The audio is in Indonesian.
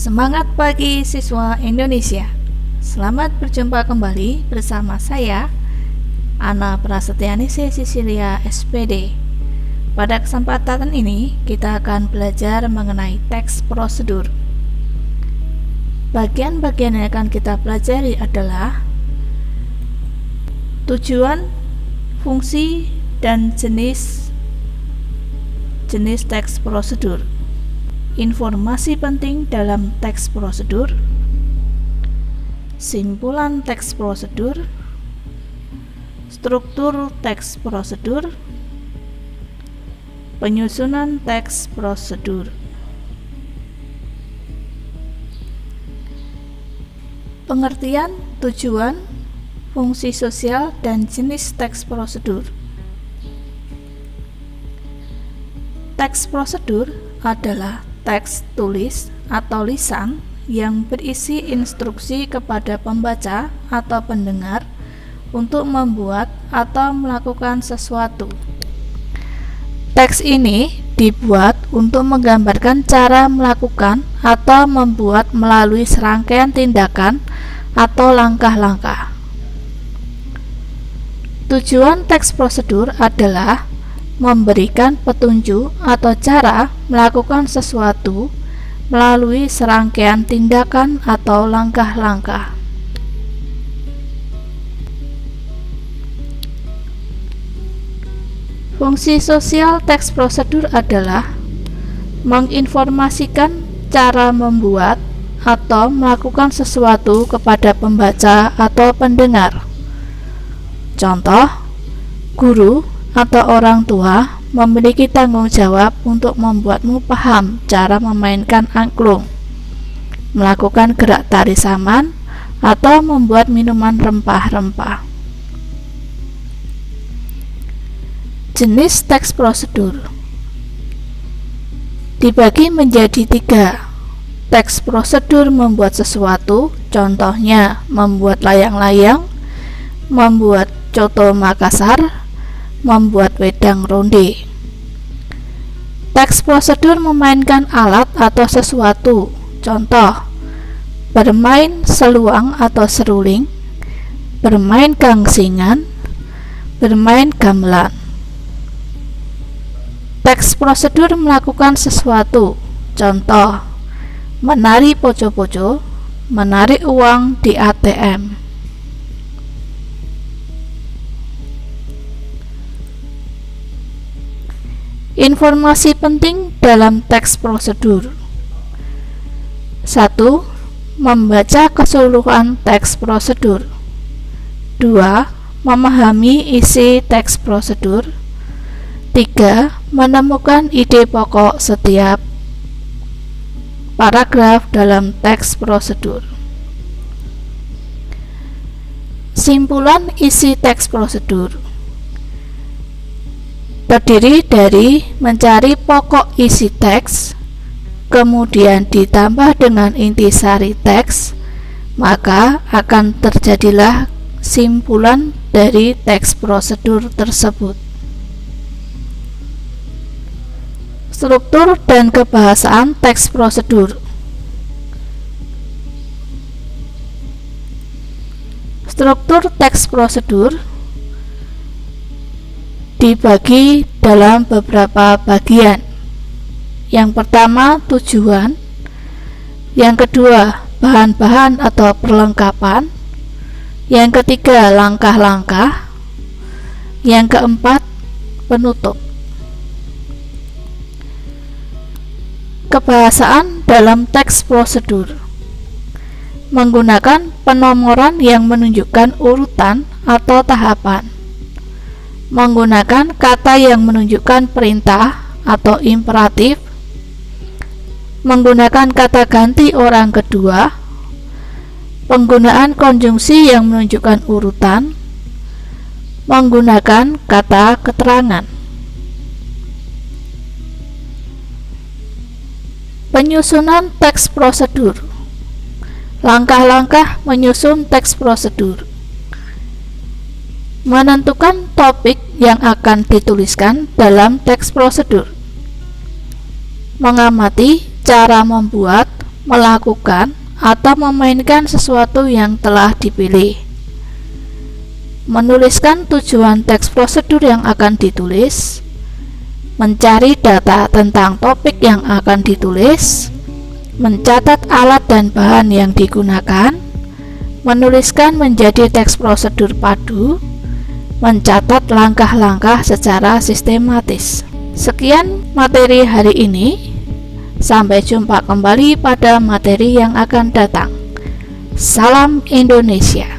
Semangat pagi siswa Indonesia. Selamat berjumpa kembali bersama saya Ana Prasetyaningsih Sisilia SPD. Pada kesempatan ini kita akan belajar mengenai teks prosedur. Bagian-bagian yang akan kita pelajari adalah tujuan, fungsi, dan jenis teks prosedur. Informasi penting dalam teks prosedur, simpulan teks prosedur, struktur teks prosedur, penyusunan teks prosedur. Pengertian, tujuan, fungsi sosial, dan jenis teks prosedur. Teks prosedur adalah teks tulis atau lisan yang berisi instruksi kepada pembaca atau pendengar untuk membuat atau melakukan sesuatu. Teks ini dibuat untuk menggambarkan cara melakukan atau membuat melalui serangkaian tindakan atau langkah-langkah. Tujuan teks prosedur adalah memberikan petunjuk atau cara melakukan sesuatu melalui serangkaian tindakan atau langkah-langkah. Fungsi sosial teks prosedur adalah menginformasikan cara membuat atau melakukan sesuatu kepada pembaca atau pendengar. Contoh, guru atau orang tua memiliki tanggung jawab untuk membuatmu paham cara memainkan angklung, melakukan gerak tari saman, atau membuat minuman rempah-rempah. Jenis teks prosedur dibagi menjadi 3. Teks prosedur membuat sesuatu, contohnya membuat layang-layang, membuat coto Makassar, membuat wedang ronde. Teks prosedur memainkan alat atau sesuatu, contoh bermain seluang atau seruling, bermain gangsingan, bermain gamelan. Teks prosedur melakukan sesuatu, contoh menari poco-poco, menarik uang di ATM. Informasi penting dalam teks prosedur. 1. Membaca keseluruhan teks prosedur. 2. Memahami isi teks prosedur. 3. Menemukan ide pokok setiap paragraf dalam teks prosedur. Simpulan isi teks prosedur terdiri dari mencari pokok isi teks, kemudian ditambah dengan intisari teks, maka akan terjadilah simpulan dari teks prosedur tersebut. Struktur dan kebahasaan teks prosedur. Struktur teks prosedur dibagi dalam beberapa bagian. Yang pertama, tujuan. Yang kedua, bahan-bahan atau perlengkapan. Yang ketiga, langkah-langkah. Yang keempat, penutup. Kebahasaan dalam teks prosedur menggunakan penomoran yang menunjukkan urutan atau tahapan, menggunakan kata yang menunjukkan perintah atau imperatif, menggunakan kata ganti orang kedua, penggunaan konjungsi yang menunjukkan urutan, menggunakan kata keterangan. Penyusunan teks prosedur. Langkah-langkah menyusun teks prosedur. Menentukan topik yang akan dituliskan dalam teks prosedur. Mengamati cara membuat, melakukan atau memainkan sesuatu yang telah dipilih. Menuliskan tujuan teks prosedur yang akan ditulis, mencari data tentang topik yang akan ditulis, mencatat alat dan bahan yang digunakan, menuliskan menjadi teks prosedur padu, mencatat langkah-langkah secara sistematis. Sekian materi hari ini. Sampai jumpa kembali pada materi yang akan datang. Salam Indonesia.